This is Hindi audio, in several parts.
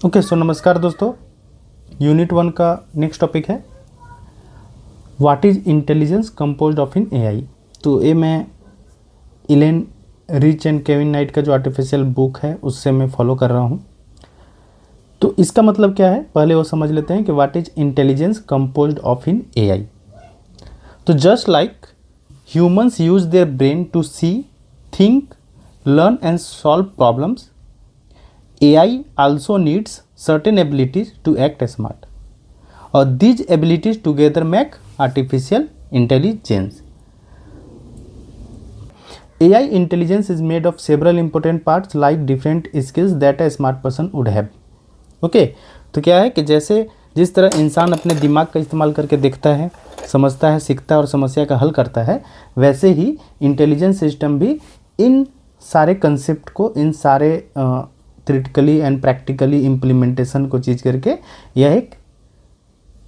ओके सो नमस्कार दोस्तों। यूनिट 1 का नेक्स्ट टॉपिक है what is intelligence composed of in AI. तो ये मैं इलेन रिच एंड केविन नाइट का जो आर्टिफिशियल बुक है उससे मैं फॉलो कर रहा हूँ। तो इसका मतलब क्या है, पहले वो समझ लेते हैं कि what is intelligence composed of in AI. तो just like humans use their brain to see, think, learn and solve problems, AI also needs certain abilities to act smart. Or these abilities together make artificial intelligence. AI intelligence is made of several important parts like different skills that a smart person would have. Okay, तो क्या है कि जैसे जिस तरह इंसान अपने दिमाग का इस्तेमाल करके देखता है, समझता है, सीखता है और समस्या का हल करता है, वैसे ही इंटेलिजेंस सिस्टम भी इन सारे कंसेप्ट को, इन सारे थ्योरेटिकली एंड प्रैक्टिकली इम्प्लीमेंटेशन को चीज़ करके यह एक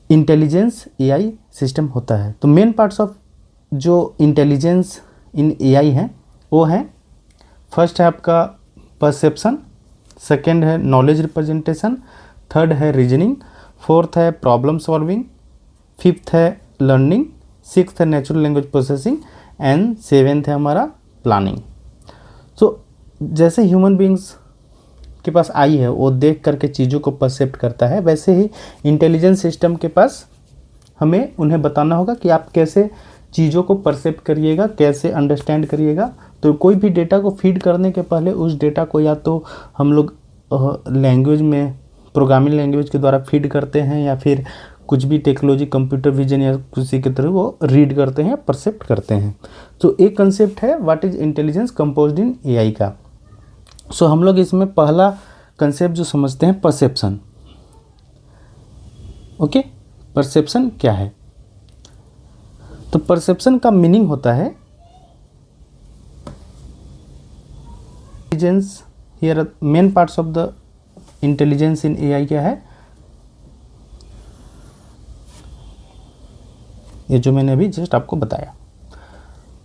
इंटेलिजेंस एआई सिस्टम होता है। तो मेन पार्ट्स ऑफ जो इंटेलिजेंस इन एआई हैं वो हैं, फर्स्ट है आपका परसेप्शन, सेकंड है नॉलेज रिप्रेजेंटेशन, थर्ड है रीजनिंग, फोर्थ है प्रॉब्लम सॉल्विंग, फिफ्थ है लर्निंग, सिक्स्थ है natural language processing and seventh है हमारा प्लानिंग। तो जैसे ह्यूमन बींग्स के पास आई है वो देख करके चीज़ों को परसेप्ट करता है, वैसे ही इंटेलिजेंस सिस्टम के पास हमें उन्हें बताना होगा कि आप कैसे चीज़ों को परसेप्ट करिएगा, कैसे अंडरस्टैंड करिएगा। तो कोई भी डेटा को फीड करने के पहले उस डेटा को या तो हम लोग लैंग्वेज में, प्रोग्रामिंग लैंग्वेज के द्वारा फीड करते हैं, या फिर कुछ भी टेक्नोलॉजी, कंप्यूटर विजन या किसी के थ्रू वो रीड करते हैं, परसेप्ट करते हैं। तो एक कंसेप्ट है what is intelligence composed in AI का। सो हम लोग इसमें पहला कंसेप्ट जो समझते हैं परसेप्शन। ओके, परसेप्शन क्या है? तो परसेप्शन का मीनिंग होता है intelligence. Here main parts of the intelligence in AI क्या है, ये जो मैंने अभी जस्ट आपको बताया।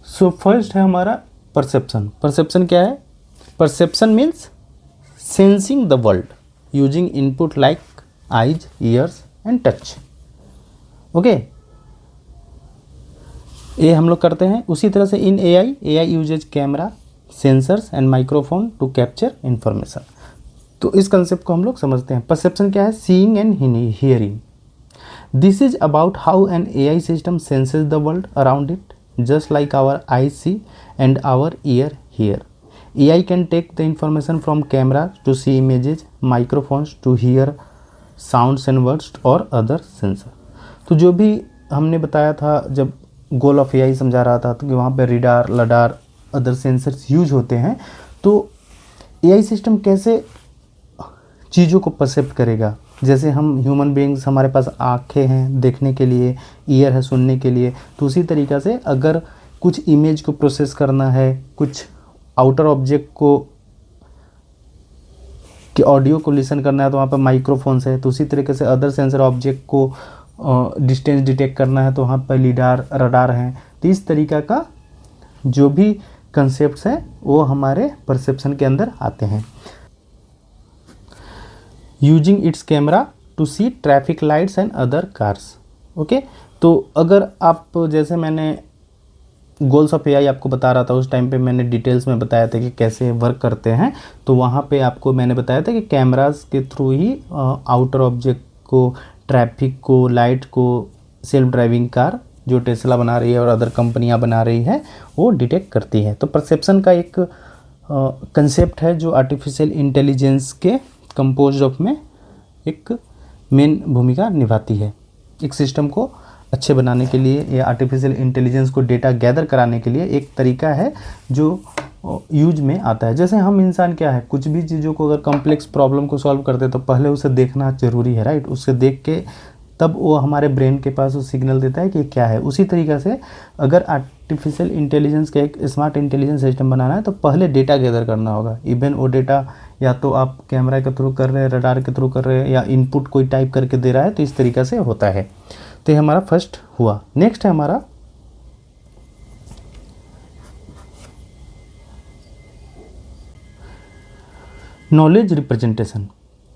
सो फर्स्ट है हमारा परसेप्शन। परसेप्शन क्या है? Perception means sensing the world using input like eyes, ears and touch. Okay, ये हम लोग करते हैं। उसी तरह से in AI uses camera, sensors and microphone to capture information. तो इस कंसेप्ट को हम लोग समझते हैं। परसेप्शन क्या है? Seeing and hearing. This is about how an AI system senses the world around it, just like our eye see and our ear hear. AI can take the information from camera to see images, microphones to hear sounds and words or other sensor. तो जो भी हमने बताया था जब गोल ऑफ AI समझा रहा था, तो कि वहाँ पे radar, lidar, other sensors use होते हैं। तो AI सिस्टम कैसे चीज़ों को परसेप्ट करेगा? जैसे हम ह्यूमन बीइंग्स, हमारे पास आँखें हैं देखने के लिए, ईयर है सुनने के लिए, तो उसी तरीक़ा से अगर कुछ इमेज को प्रोसेस करना है, कुछ आउटर ऑब्जेक्ट को कि ऑडियो को लिसन करना है, तो वहाँ पर माइक्रोफोन्स है। तो उसी तरीके से अदर सेंसर ऑब्जेक्ट को डिस्टेंस डिटेक्ट करना है, तो वहाँ पर लीडार, रडार हैं। तो इस तरीका का जो भी कंसेप्ट्स हैं वो हमारे परसेप्शन के अंदर आते हैं। Using its camera to see traffic lights and other cars. Okay, तो अगर आप, जैसे मैंने गोल्स ऑफ एआई आपको बता रहा था, उस टाइम पे मैंने डिटेल्स में बताया था कि कैसे वर्क करते हैं। तो वहाँ पे आपको मैंने बताया था कि कैमरास के थ्रू ही आउटर ऑब्जेक्ट को, ट्रैफिक को, लाइट को सेल्फ ड्राइविंग कार जो टेस्ला बना रही है और अदर कंपनियां बना रही है वो डिटेक्ट करती है। तो परसेप्शन का एक कंसेप्ट है जो आर्टिफिशियल इंटेलिजेंस के कंपोज ऑफ में एक मेन भूमिका निभाती है। एक सिस्टम को अच्छे बनाने के लिए या आर्टिफिशियल इंटेलिजेंस को डेटा गैदर कराने के लिए एक तरीका है जो यूज में आता है। जैसे हम इंसान क्या है, कुछ भी चीज़ों को अगर कॉम्प्लेक्स प्रॉब्लम को सॉल्व करते हैं तो पहले उसे देखना ज़रूरी है, राइट। उससे देख के तब वो हमारे ब्रेन के पास वो सिग्नल देता है कि क्या है। उसी तरीक़ा से अगर आर्टिफिशियल इंटेलिजेंस का एक स्मार्ट इंटेलिजेंस सिस्टम बनाना है तो पहले डेटा गैदर करना होगा। इवन वो डेटा या तो आप कैमरा के थ्रू कर रहे हैं, रडार के थ्रू कर रहे हैं, या इनपुट कोई टाइप करके दे रहा है, तो इस तरीक़ा से होता है। तो ये हमारा फर्स्ट हुआ। नेक्स्ट है हमारा नॉलेज रिप्रेजेंटेशन।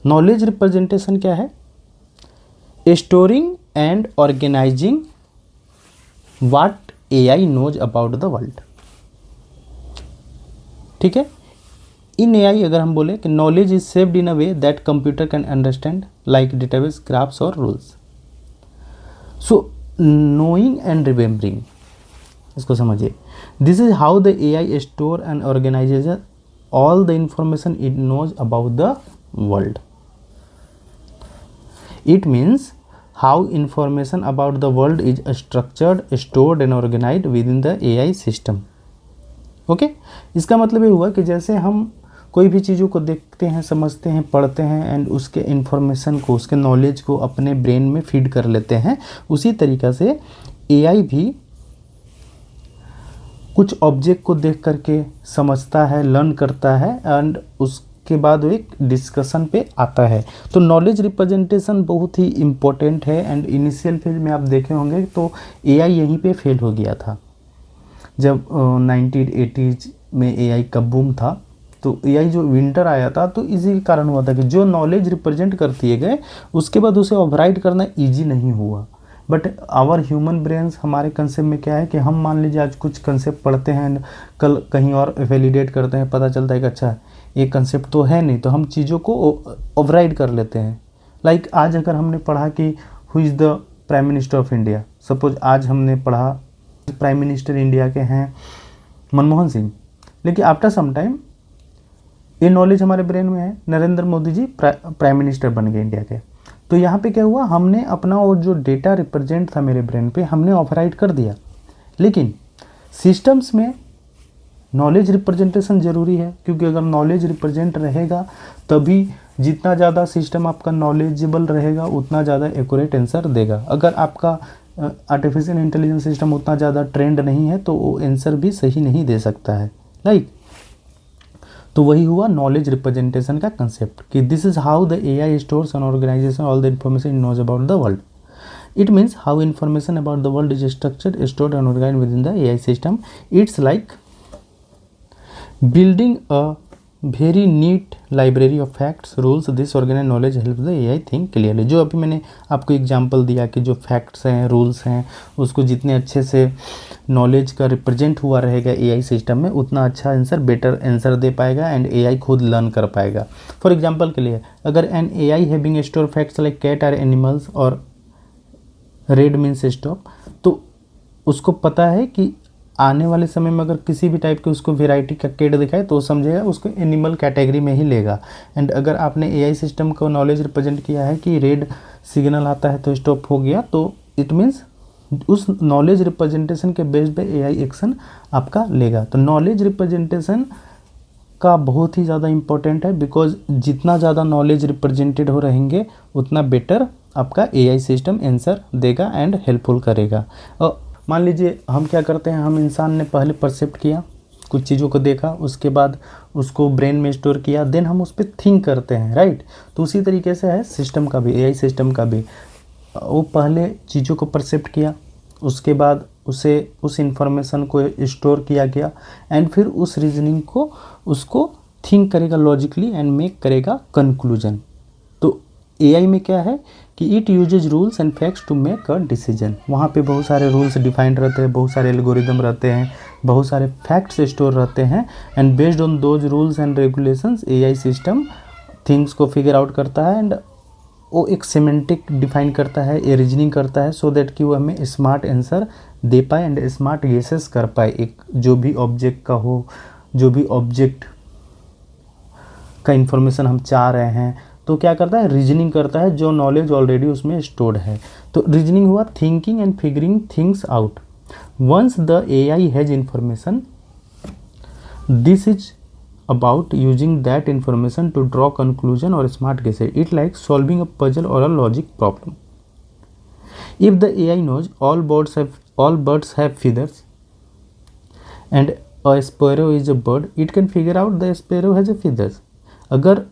नॉलेज रिप्रेजेंटेशन क्या है? Storing and organizing what AI knows about the world. ठीक है। इन एआई अगर हम बोले कि knowledge is saved in a way that computer can understand like database, graphs और rules. So knowing and remembering, इसको समझिए। This is how the AI store and organizes all the information it knows about the world. It means how information about the world is structured, stored and organized within the AI system। Okay, इसका मतलब ये हुआ कि जैसे हम कोई भी चीज़ों को देखते हैं, समझते हैं, पढ़ते हैं एंड उसके इन्फॉर्मेशन को, उसके नॉलेज को अपने ब्रेन में फीड कर लेते हैं, उसी तरीक़ा से एआई भी कुछ ऑब्जेक्ट को देख करके समझता है, लर्न करता है एंड उसके बाद वो एक डिस्कशन पे आता है। तो नॉलेज रिप्रेजेंटेशन बहुत ही इम्पोर्टेंट है एंड इनिशियल फेज में आप देखे होंगे तो एआई यहीं पे फेल हो गया था। जब 1980s में एआई का बूम था तो एआई जो विंटर आया था तो इसी के कारण हुआ था कि जो नॉलेज रिप्रेजेंट करती गए उसके बाद उसे ओवरराइड करना ईजी नहीं हुआ। बट आवर ह्यूमन ब्रेन्स, हमारे कंसेप्ट में क्या है कि हम मान लीजिए आज कुछ कंसेप्ट पढ़ते हैं, कल कहीं और वैलिडेट करते हैं, पता चलता है कि अच्छा ये कंसेप्ट तो है नहीं, तो हम चीज़ों को ओवरराइड कर लेते हैं। लाइक आज अगर हमने पढ़ा कि who is the prime minister of India, suppose आज हमने पढ़ा प्राइम मिनिस्टर इंडिया के हैं मनमोहन सिंह, लेकिन आफ्टर सम टाइम ये नॉलेज हमारे ब्रेन में है, नरेंद्र मोदी जी प्राइम मिनिस्टर बन गए इंडिया के। तो यहाँ पे क्या हुआ, हमने अपना वो जो डेटा रिप्रेजेंट था मेरे ब्रेन पे, हमने ओवरराइड कर दिया। लेकिन सिस्टम्स में नॉलेज रिप्रेजेंटेशन ज़रूरी है, क्योंकि अगर नॉलेज रिप्रेजेंट रहेगा तभी जितना ज़्यादा सिस्टम आपका नॉलेजेबल रहेगा उतना ज़्यादा एक्यूरेट आंसर देगा। अगर आपका आर्टिफिशियल इंटेलिजेंस सिस्टम उतना ज़्यादा ट्रेंड नहीं है तो वो आंसर भी सही नहीं दे सकता है। राइट, तो वही हुआ नॉलेज रिप्रेजेंटेशन का कंसेप्ट कि this is how the AI stores and organisation all the information it knows about the world. It means how information about the world is structured, stored and organised within the AI system. It's like building a very neat library of facts, rules, this organized knowledge helps the AI think clearly। जो अभी मैंने आपको एग्जांपल दिया कि जो फैक्ट्स हैं, रूल्स हैं, उसको जितने अच्छे से नॉलेज का रिप्रेजेंट हुआ रहेगा एआई सिस्टम में उतना अच्छा आंसर, बेटर आंसर दे पाएगा एंड एआई खुद लर्न कर पाएगा। फॉर एग्जांपल के लिए अगर an AI having store facts like cat are animals और रेड मीन्स स्टॉप, तो उसको पता है कि आने वाले समय में अगर किसी भी टाइप के उसको वेराइटी का कैट दिखाए तो समझेगा उसको एनिमल कैटेगरी में ही लेगा। एंड अगर आपने एआई सिस्टम को नॉलेज रिप्रेजेंट किया है कि रेड सिग्नल आता है तो स्टॉप हो गया, तो इट मीन्स उस नॉलेज रिप्रेजेंटेशन के बेस पे एआई एक्शन आपका लेगा। तो नॉलेज रिप्रेजेंटेशन का बहुत ही ज़्यादा इम्पोर्टेंट है, बिकॉज जितना ज़्यादा नॉलेज रिप्रेजेंटेड हो रहेंगे उतना बेटर आपका एआई सिस्टम आंसर देगा एंड हेल्पफुल करेगा। और मान लीजिए हम क्या करते हैं, हम इंसान ने पहले परसेप्ट किया, कुछ चीज़ों को देखा, उसके बाद उसको ब्रेन में स्टोर किया, देन हम उस पर थिंक करते हैं। राइट, तो उसी तरीके से है सिस्टम का भी, एआई सिस्टम का भी। वो पहले चीज़ों को परसेप्ट किया, उसके बाद उसे उस इंफॉर्मेशन को स्टोर किया गया एंड फिर उस रीजनिंग को उसको थिंक करेगा लॉजिकली एंड मेक करेगा कंक्लूजन। तो एआई में क्या है कि it uses rules and facts to make a decision. वहाँ पे बहुत सारे रूल्स डिफाइंड रहते हैं, बहुत सारे एल्गोरिदम रहते हैं, बहुत सारे फैक्ट्स स्टोर रहते हैं and based on those rules and regulations AI system things को फिगर आउट करता है एंड वो एक सिमेंटिक डिफाइन करता है, ये रीजनिंग करता है सो दैट कि वो हमें स्मार्ट आंसर दे पाए एंड स्मार्ट गेसेस कर पाए। एक जो भी ऑब्जेक्ट का हो, जो भी ऑब्जेक्ट का इंफॉर्मेशन हम चाह रहे हैं, तो क्या करता है, रीजनिंग करता है, जो नॉलेज ऑलरेडी उसमें स्टोर्ड है। तो रीजनिंग हुआ thinking and figuring things out. Once the AI has information, this is about using that information to draw conclusion or smart guesses. It like solving a puzzle or a logic problem. If the AI knows all birds have feathers and a sparrow is a bird, it can figure out the sparrow has a feathers. अगर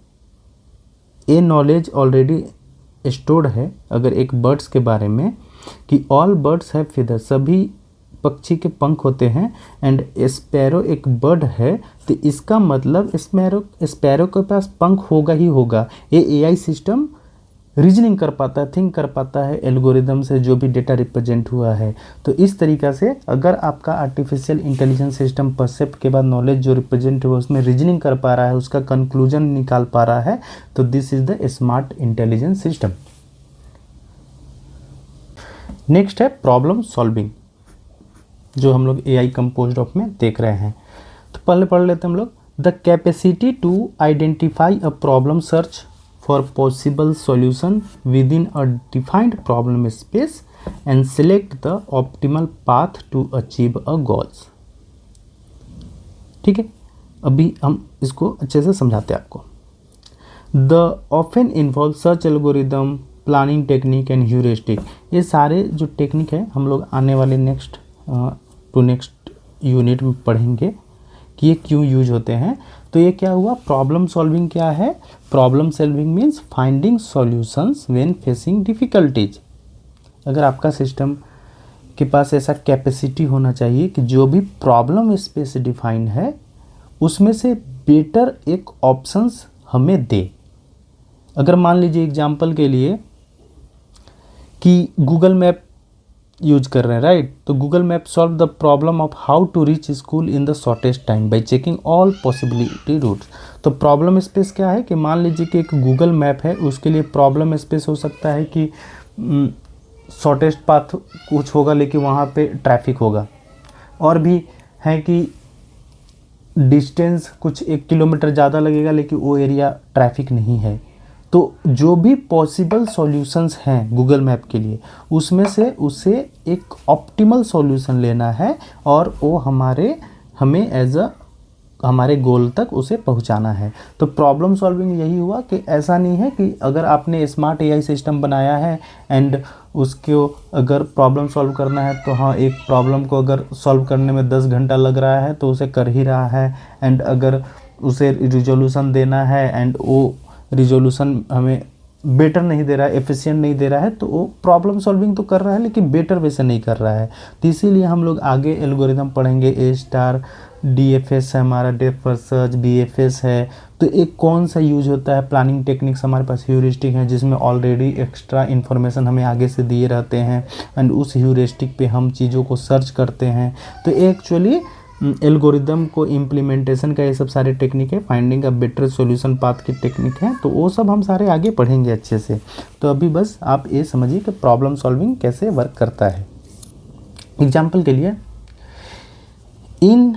ये नॉलेज ऑलरेडी स्टोर्ड है, अगर एक बर्ड्स के बारे में कि ऑल बर्ड्स हैव feathers, सभी पक्षी के पंख होते हैं एंड स्पैरो एक बर्ड है, तो इसका मतलब स्पैरो के पास पंख होगा ही होगा। ये एआई सिस्टम रीजनिंग कर पाता है, थिंक कर पाता है एल्गोरिदम से जो भी डेटा रिप्रेजेंट हुआ है। तो इस तरीक़ा से अगर आपका आर्टिफिशियल इंटेलिजेंस सिस्टम परसेप्ट के बाद नॉलेज जो रिप्रेजेंट हुआ उसमें रीजनिंग कर पा रहा है, उसका कंक्लूजन निकाल पा रहा है, तो this is the smart intelligence system. Next है प्रॉब्लम सॉल्विंग, जो हम लोग एआई कंपोज्ड ऑफ में देख रहे हैं। तो पहले पढ़ लेते हैं हम लोग। The capacity to identify a problem, search for possible solution within a defined problem space and select the optimal path to achieve a goals। ठीक है, अभी हम इसको अच्छे से समझाते हैं आपको। The often involve search algorithm, planning technique and heuristic। ये सारे जो टेक्निक है हम लोग आने वाले नेक्स्ट यूनिट में पढ़ेंगे कि ये क्यों यूज होते हैं। तो ये क्या हुआ, प्रॉब्लम सॉल्विंग क्या है? Problem solving means finding solutions when facing difficulties. अगर आपका सिस्टम के पास ऐसा कैपेसिटी होना चाहिए कि जो भी प्रॉब्लम स्पेस डिफाइन है उसमें से बेटर एक ऑप्शंस हमें दे। अगर मान लीजिए एग्जांपल के लिए कि गूगल मैप यूज कर रहे हैं, राइट, तो Google map solve the problem of how to reach school in the shortest time by checking all possibility routes. तो प्रॉब्लम स्पेस क्या है कि मान लीजिए कि एक गूगल मैप है, उसके लिए प्रॉब्लम स्पेस हो सकता है कि शॉर्टेस्ट पाथ कुछ होगा लेकिन वहाँ पे ट्रैफिक होगा, और भी है कि डिस्टेंस कुछ 1 किलोमीटर ज़्यादा लगेगा लेकिन वो एरिया ट्रैफिक नहीं है। तो जो भी पॉसिबल सॉल्यूशंस हैं गूगल मैप के लिए उसमें से उसे एक ऑप्टिमल सॉल्यूशन लेना है और वो हमें हमारे गोल तक उसे पहुंचाना है। तो प्रॉब्लम सॉल्विंग यही हुआ कि ऐसा नहीं है कि अगर आपने स्मार्ट एआई सिस्टम बनाया है एंड उसको अगर प्रॉब्लम सॉल्व करना है तो हाँ, एक प्रॉब्लम को अगर सॉल्व करने में 10 घंटा लग रहा है तो उसे कर ही रहा है, एंड अगर उसे रिजोल्यूशन देना है एंड वो रिजोल्यूशन हमें बेटर नहीं दे रहा है, एफिशिएंट नहीं दे रहा है, तो वो प्रॉब्लम सॉल्विंग तो कर रहा है लेकिन बेटर वैसे नहीं कर रहा है। तो इसीलिए हम लोग आगे एल्गोरिदम पढ़ेंगे। ए स्टार DFS है हमारा, डेप्थ फर्स्ट सर्च, BFS है। तो एक कौन सा यूज होता है, प्लानिंग टेक्निक्स हमारे पास ह्यूरिस्टिक है जिसमें ऑलरेडी एक्स्ट्रा इन्फॉर्मेशन हमें आगे से दिए रहते हैं एंड उस ह्यूरिस्टिक पे हम चीज़ों को सर्च करते हैं। तो एक्चुअली एल्गोरिदम को इम्प्लीमेंटेशन का ये सब सारे टेक्निक है, finding a better solution path की टेक्निक है, तो वो सब हम सारे आगे पढ़ेंगे अच्छे से। तो अभी बस आप ये समझिए कि प्रॉब्लम सॉल्विंग कैसे वर्क करता है। एग्जाम्पल के लिए, in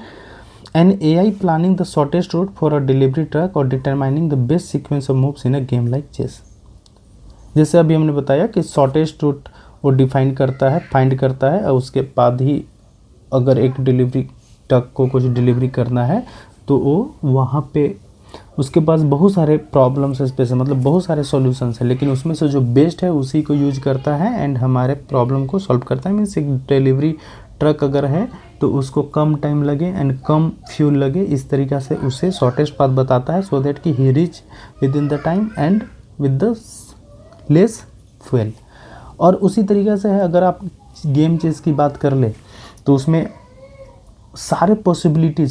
an AI planning the shortest route for a delivery truck और determining the best sequence of moves in a game like chess. जैसे अभी हमने बताया कि शॉर्टेस्ट रूट वो डिफाइन करता है, फाइंड करता है, और उसके बाद ही अगर एक डिलीवरी ट्रक को कुछ डिलीवरी करना है तो वो वहाँ पे उसके पास बहुत सारे प्रॉब्लम्स स्पेस है, मतलब बहुत सारे सॉल्यूशंस है, लेकिन उसमें से जो बेस्ट है उसी को यूज करता है एंड हमारे प्रॉब्लम को सॉल्व करता है। मीन्स एक डिलीवरी ट्रक अगर है तो उसको कम टाइम लगे एंड कम फ्यूल लगे, इस तरीक़ा से उसे शॉर्टेस्ट पाथ बताता है, सो दैट कि he reach within the time and with the less fuel. और उसी तरीक़े से है अगर आप गेम चेस की बात कर ले तो उसमें सारे पॉसिबिलिटी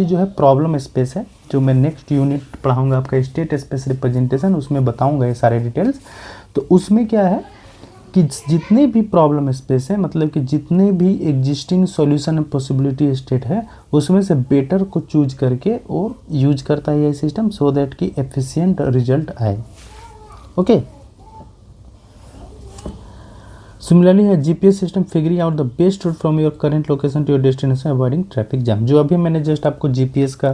जो है प्रॉब्लम स्पेस है, जो मैं नेक्स्ट यूनिट पढ़ाऊंगा आपका स्टेट स्पेस रिप्रेजेंटेशन, उसमें बताऊंगा ये सारे डिटेल्स। तो उसमें क्या है कि जितने भी प्रॉब्लम स्पेस है, मतलब कि जितने भी एग्जिस्टिंग सॉल्यूशन पॉसिबिलिटी स्टेट है, उसमें से बेटर को चूज करके और यूज करता है ये सिस्टम, सो दैट कि एफिशिएंट रिजल्ट आए। ओके, सिमिलरली है GPS system figuring out the best route from your current location to your destination avoiding traffic jam. जो अभी मैंने जस्ट आपको GPS का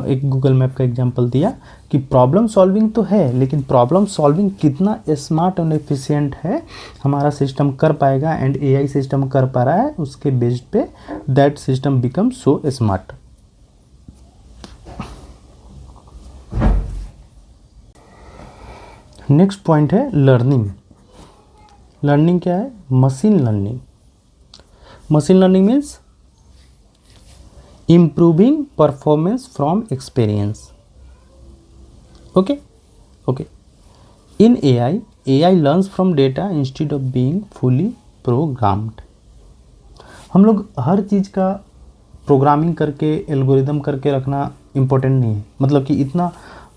एक गूगल मैप का एग्जांपल दिया कि प्रॉब्लम सॉल्विंग तो है, लेकिन प्रॉब्लम सॉल्विंग कितना स्मार्ट और एफिशिएंट है हमारा सिस्टम कर पाएगा एंड AI सिस्टम कर पा रहा है, उसके बेस्ड पे that system become so smart. Next point है लर्निंग। लर्निंग क्या है? Machine learning. Machine learning means improving performance from experience. Okay. In AI learns from data instead of being fully programmed. हम लोग हर चीज़ का प्रोग्रामिंग करके एल्गोरिदम करके रखना इम्पोर्टेंट नहीं है, मतलब कि इतना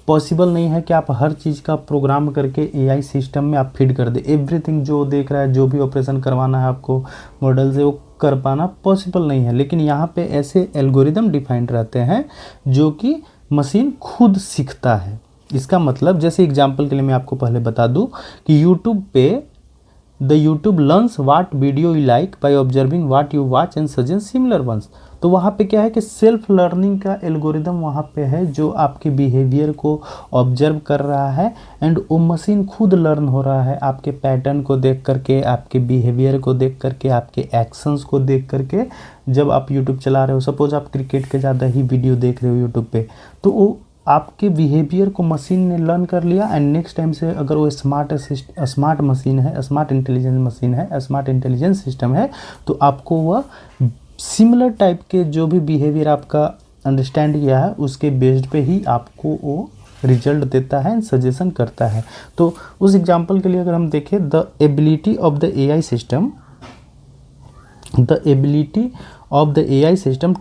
पॉसिबल नहीं है कि आप हर चीज़ का प्रोग्राम करके एआई सिस्टम में आप फीड कर दे। एवरीथिंग जो देख रहा है, जो भी ऑपरेशन करवाना है आपको मॉडल से, वो कर पाना पॉसिबल नहीं है। लेकिन यहाँ पे ऐसे एल्गोरिदम डिफाइंड रहते हैं जो कि मशीन खुद सीखता है। इसका मतलब जैसे एग्जांपल के लिए मैं आपको पहले बता दूं कि यूट्यूब पे the YouTube learns what video you like by observing what you watch and suggest similar ones. तो वहाँ पे क्या है कि सेल्फ लर्निंग का एल्गोरिदम वहाँ पे है जो आपके बिहेवियर को ऑब्जर्व कर रहा है, एंड वो मशीन खुद लर्न हो रहा है आपके पैटर्न को देख करके, आपके बिहेवियर को देख करके, आपके एक्शंस को देख करके। जब आप यूट्यूब चला रहे हो, सपोज आप क्रिकेट के ज़्यादा ही वीडियो देख रहे हो यूट्यूब पे, तो वो आपके बिहेवियर को मशीन ने लर्न कर लिया, एंड नेक्स्ट टाइम से अगर वो स्मार्ट मशीन है, स्मार्ट इंटेलिजेंस मशीन है, स्मार्ट इंटेलिजेंस सिस्टम है, तो आपको वह सिमिलर टाइप के जो भी बिहेवियर आपका अंडरस्टैंड किया है उसके बेस्ड पे ही आपको वो रिजल्ट देता है एंड सजेशन करता है। तो उस एग्जांपल के लिए अगर हम देखें, the ability of the AI system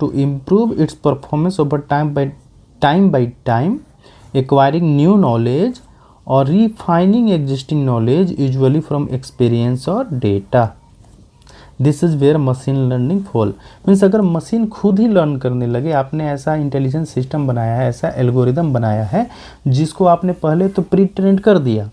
to improve its performance over time by time, acquiring new knowledge or refining existing knowledge, usually from experience or data. This is where machine learning fall. Means अगर मशीन खुद ही लर्न करने लगे, आपने ऐसा इंटेलिजेंस सिस्टम बनाया है, ऐसा एल्गोरिदम बनाया है जिसको आपने पहले तो प्री ट्रेंड कर दिया,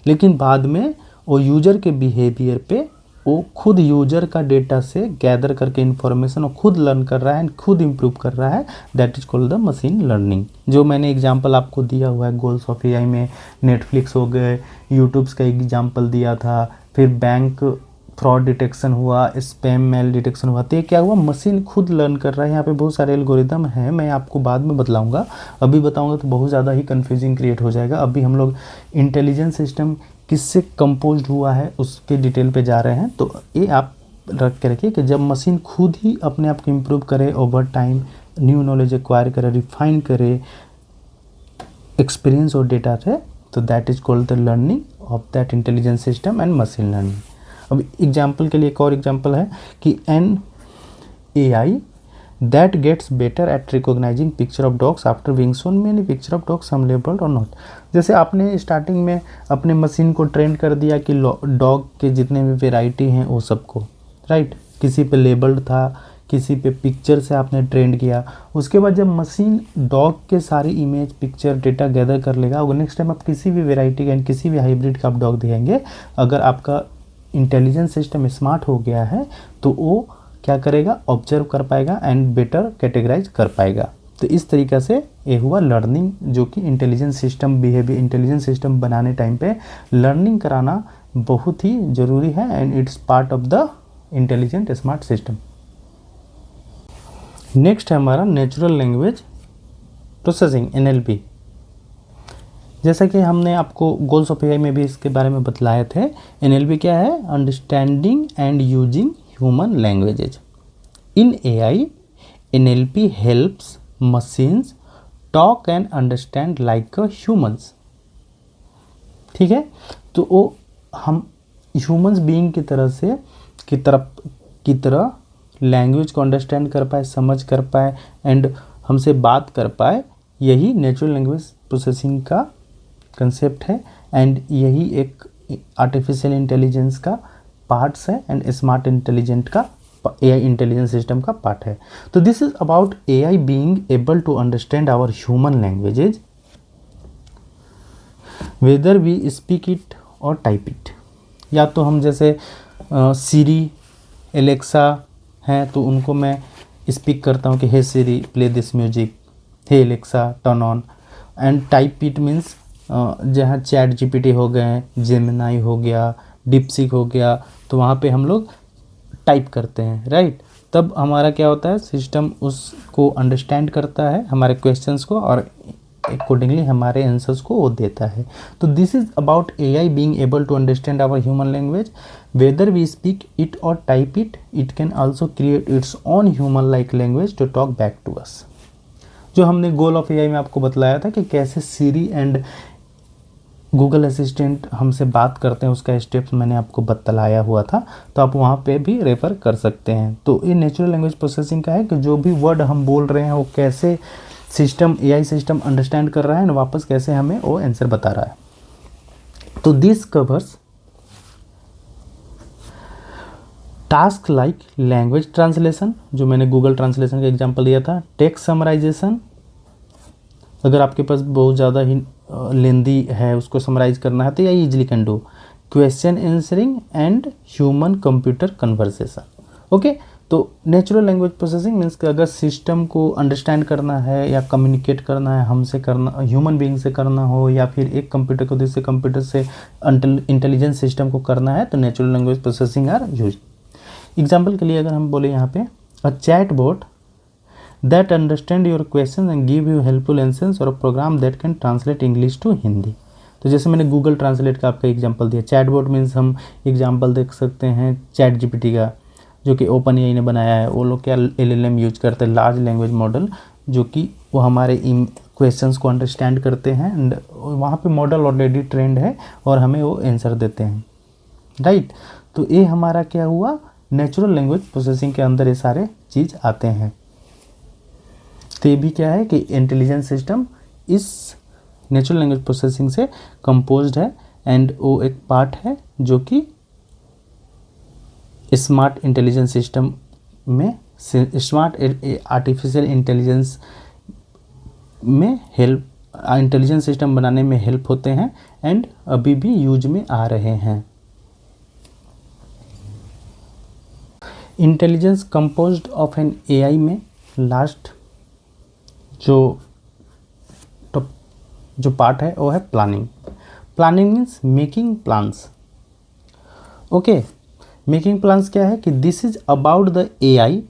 लेकिन बाद में वो यूजर के बिहेवियर पे वो खुद यूजर का डेटा से गैदर करके इन्फॉर्मेशन वो खुद लर्न कर रहा है एंड खुद इम्प्रूव कर रहा है। That is called the machine learning. जो मैंने एग्जांपल आपको दिया हुआ है गोल्स ऑफ एआई में, नेटफ्लिक्स हो गए, यूट्यूब्स का एग्जांपल दिया था, फिर बैंक फ्रॉड डिटेक्शन हुआ, स्पैम मेल डिटेक्शन हुआ। तो ये क्या हुआ, मशीन खुद लर्न कर रहा है। यहाँ पे बहुत सारे एल्गोरिदम हैं, मैं आपको बाद में बतलाऊंगा, अभी बताऊंगा तो बहुत ज़्यादा ही कंफ्यूजिंग क्रिएट हो जाएगा। अभी हम लोग इंटेलिजेंस सिस्टम किससे कंपोज हुआ है उसके डिटेल पे जा रहे हैं। तो ये आप रख के रखिए कि जब मशीन खुद ही अपने आप को इम्प्रूव करे, over time new knowledge acquire करे, रिफाइन करे एक्सपीरियंस और डेटा से, तो that is called the learning of that intelligence system and machine learning. अब एग्जाम्पल के लिए एक और एग्जाम्पल है कि N AI that gets better at recognizing picture of dogs after being shown many picture of dogs some labeled or not। जैसे आपने स्टार्टिंग में अपने मशीन को ट्रेन कर दिया कि डॉग के जितने भी वेराइटी हैं वो सबको, राइट, किसी पे लेबल्ड था, किसी पे पिक्चर से आपने ट्रेंड किया। उसके बाद जब मशीन डॉग के सारी इमेज पिक्चर डेटा गैदर कर लेगा, वो नेक्स्ट टाइम आप किसी भी वेराइटी का किसी भी हाइब्रिड का आप डॉग देखेंगे, अगर आपका इंटेलिजेंस सिस्टम स्मार्ट हो गया है तो वो क्या करेगा, ऑब्जर्व कर पाएगा एंड बेटर कैटेगराइज कर पाएगा। तो इस तरीक़े से ये हुआ लर्निंग, जो कि intelligence system behaviour intelligence system बनाने टाइम पे लर्निंग कराना बहुत ही ज़रूरी है and it's part of the intelligent smart system. Next है हमारा नेचुरल लैंग्वेज प्रोसेसिंग NLP। जैसा कि हमने आपको गोल्स ऑफ एआई में भी इसके बारे में बतलाए थे। NLP क्या है, understanding and using human languages. In AI NLP helps machines talk and understand like humans. ठीक है, तो वो हम ह्यूमंस बीइंग की तरह लैंग्वेज को अंडरस्टैंड कर पाए, समझ कर पाए एंड हमसे बात कर पाए, यही नेचुरल लैंग्वेज प्रोसेसिंग का कंसेप्ट है एंड यही एक आर्टिफिशियल इंटेलिजेंस का पार्ट्स है एंड स्मार्ट इंटेलिजेंट का AI इंटेलिजेंस सिस्टम का पार्ट है। तो this is about AI being able to understand our human languages whether we speak it और टाइप इट। या तो हम जैसे सीरी, एलेक्सा हैं तो उनको मैं स्पीक करता हूँ कि hey Siri play this music, hey Alexa turn on, and type it means जहाँ चैट GPT हो गए, जेमिनाई हो गया, डिप्सिक हो गया, तो वहाँ पे हम लोग टाइप करते हैं, राइट। तब हमारा क्या होता है, सिस्टम उसको अंडरस्टैंड करता है हमारे क्वेश्चंस को और अकॉर्डिंगली हमारे आंसर्स को वो देता है। तो this is about AI being able to understand our human language whether we speak it और type it, it can also create its own human like language to talk back to us. जो हमने गोल ऑफ AI में आपको बतलाया था कि कैसे सीरी एंड गूगल असिस्टेंट हमसे बात करते हैं उसका स्टेप्स मैंने आपको बतलाया हुआ था, तो आप वहाँ पे भी रेफ़र कर सकते हैं। तो ये नेचुरल लैंग्वेज प्रोसेसिंग का है कि जो भी वर्ड हम बोल रहे हैं वो कैसे सिस्टम, एआई सिस्टम अंडरस्टैंड कर रहा है और वापस कैसे हमें वो आंसर बता रहा है। तो this covers task like language translation, जो मैंने गूगल ट्रांसलेशन का एग्जांपल दिया था, टेक्स्ट समराइजेशन, अगर आपके पास बहुत ज़्यादा ही लेंदी है उसको समराइज करना है तो यह easily can do, question answering and human computer conversation. Okay, तो नेचुरल लैंग्वेज प्रोसेसिंग मीन्स कि अगर सिस्टम को अंडरस्टैंड करना है या कम्युनिकेट करना है, हमसे करना, ह्यूमन बीइंग से करना हो, या फिर एक कंप्यूटर को दूसरे कंप्यूटर से इंटेलिजेंस सिस्टम को करना है, तो natural language processing are use. Example के लिए अगर हम बोले यहाँ पे a chat bot that understand your questions and give you helpful answers, और program that can translate English to Hindi. तो जैसे मैंने गूगल ट्रांसलेट का आपका एग्जांपल दिया, चैटबॉट मीन्स हम एग्जांपल देख सकते हैं चैट जीपीटी का, जो कि ओपन एआई ने बनाया है। वो लोग क्या एलएलएम यूज करते हैं, लार्ज लैंग्वेज मॉडल, जो कि वो हमारे क्वेश्चंस को अंडरस्टैंड करते हैं एंड वहाँ पे मॉडल ऑलरेडी ट्रेंड है और हमें वो आंसर देते हैं, राइट। तो ये हमारा क्या हुआ, नेचुरल लैंग्वेज प्रोसेसिंग के अंदर ये सारे चीज़ आते हैं। तो ये भी क्या है कि इंटेलिजेंस सिस्टम इस नेचुरल लैंग्वेज प्रोसेसिंग से कंपोज्ड है एंड वो एक पार्ट है जो कि स्मार्ट इंटेलिजेंस सिस्टम में, स्मार्ट आर्टिफिशियल इंटेलिजेंस में हेल्प, इंटेलिजेंस सिस्टम बनाने में हेल्प होते हैं एंड अभी भी यूज में आ रहे हैं। Intelligence composed of an AI में लास्ट जो पार्ट है वो है planning. Planning means making plans. Okay, making plans क्या है कि this is about the AI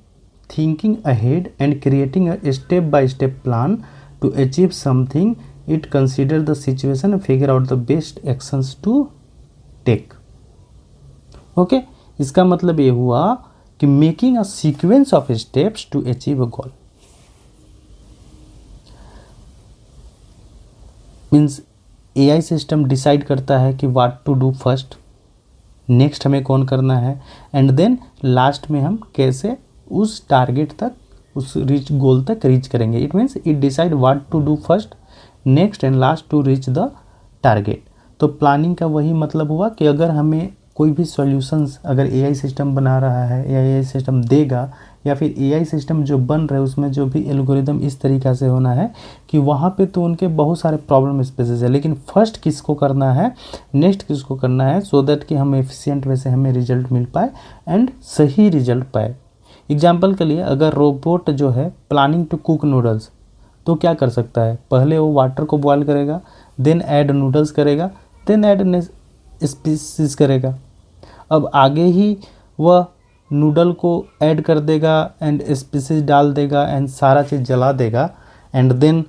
thinking ahead and creating a step by step plan to achieve something. It consider the situation and figure out the best actions to take. Okay, इसका मतलब ये हुआ कि making a sequence of steps to achieve a goal. Means AI system decide करता है कि what to do first, next हमें कौन करना है, एंड देन लास्ट में हम कैसे उस टारगेट तक, उस गोल तक रीच करेंगे। It means it decide what to do first, next and last to reach the target. तो प्लानिंग का वही मतलब हुआ कि अगर हमें कोई भी सॉल्यूशंस अगर एआई सिस्टम बना रहा है या एआई सिस्टम देगा, या फिर एआई सिस्टम जो बन रहा है उसमें जो भी एल्गोरिदम इस तरीक़ा से होना है कि वहाँ पे तो उनके बहुत सारे प्रॉब्लम स्पेसेस है, लेकिन फर्स्ट किसको करना है, नेक्स्ट किसको करना है, सो दैट कि हम एफिशिएंट वे से हमें रिजल्ट मिल पाए एंड सही रिजल्ट पाए। एग्जाम्पल के लिए अगर रोबोट जो है प्लानिंग टू कुक नूडल्स, तो क्या कर सकता है, पहले वो वाटर को बॉयल करेगा, देन ऐड नूडल्स करेगा, देन ऐड स्पीसीज करेगा। अब आगे ही वह नूडल को ऐड कर देगा एंड स्पीसीज डाल देगा एंड सारा चीज़ जला देगा एंड देन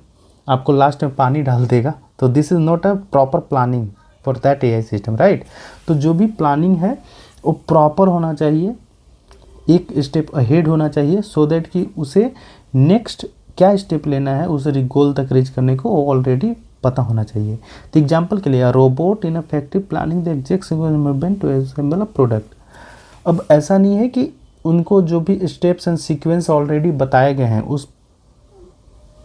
आपको लास्ट में पानी डाल देगा। तो this is not a proper planning for that AI system, right. तो जो भी प्लानिंग है वो प्रॉपर होना चाहिए, एक स्टेप अहेड होना चाहिए, सो दैट कि उसे नेक्स्ट क्या स्टेप लेना है, उस गोल तक रीच करने को वो ऑलरेडी पता होना चाहिए। तो एग्जाम्पल के लिए robot in effective planning the exact sequence movement to assemble a product. अब ऐसा नहीं है कि उनको जो भी स्टेप्स एंड सीक्वेंस ऑलरेडी बताए गए हैं, उस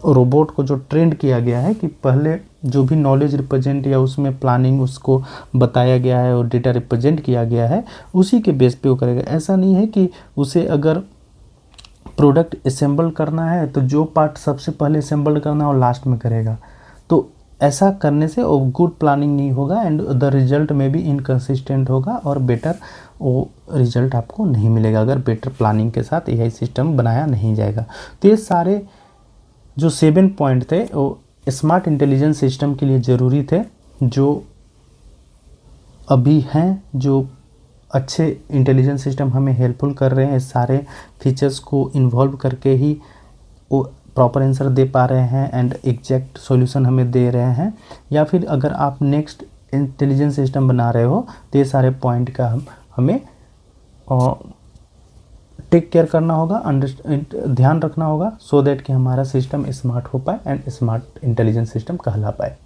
रोबोट को जो ट्रेंड किया गया है कि पहले जो भी नॉलेज रिप्रेजेंट या उसमें प्लानिंग उसको बताया गया है और डेटा रिप्रेजेंट किया गया है, उसी के बेस पे वो करेगा। ऐसा नहीं है कि उसे अगर प्रोडक्ट असेंबल करना है तो जो पार्ट सबसे पहले असेंबल करना है वो लास्ट में करेगा। तो ऐसा करने से वो गुड प्लानिंग नहीं होगा एंड द रिजल्ट में भी इनकन्सिस्टेंट होगा और बेटर वो रिजल्ट आपको नहीं मिलेगा अगर बेटर प्लानिंग के साथ एआई सिस्टम बनाया नहीं जाएगा। तो ये सारे जो 7 पॉइंट थे वो स्मार्ट इंटेलिजेंस सिस्टम के लिए ज़रूरी थे, जो अभी हैं, जो अच्छे इंटेलिजेंस सिस्टम हमें हेल्पफुल कर रहे हैं। सारे फीचर्स को इन्वॉल्व करके ही वो प्रॉपर आंसर दे पा रहे हैं एंड एग्जैक्ट सॉल्यूशन हमें दे रहे हैं। या फिर अगर आप नेक्स्ट इंटेलिजेंस सिस्टम बना रहे हो तो ये सारे पॉइंट का हमें टेक केयर करना होगा, ध्यान रखना होगा, सो दैट कि हमारा सिस्टम स्मार्ट हो पाए एंड स्मार्ट इंटेलिजेंस सिस्टम कहला पाए।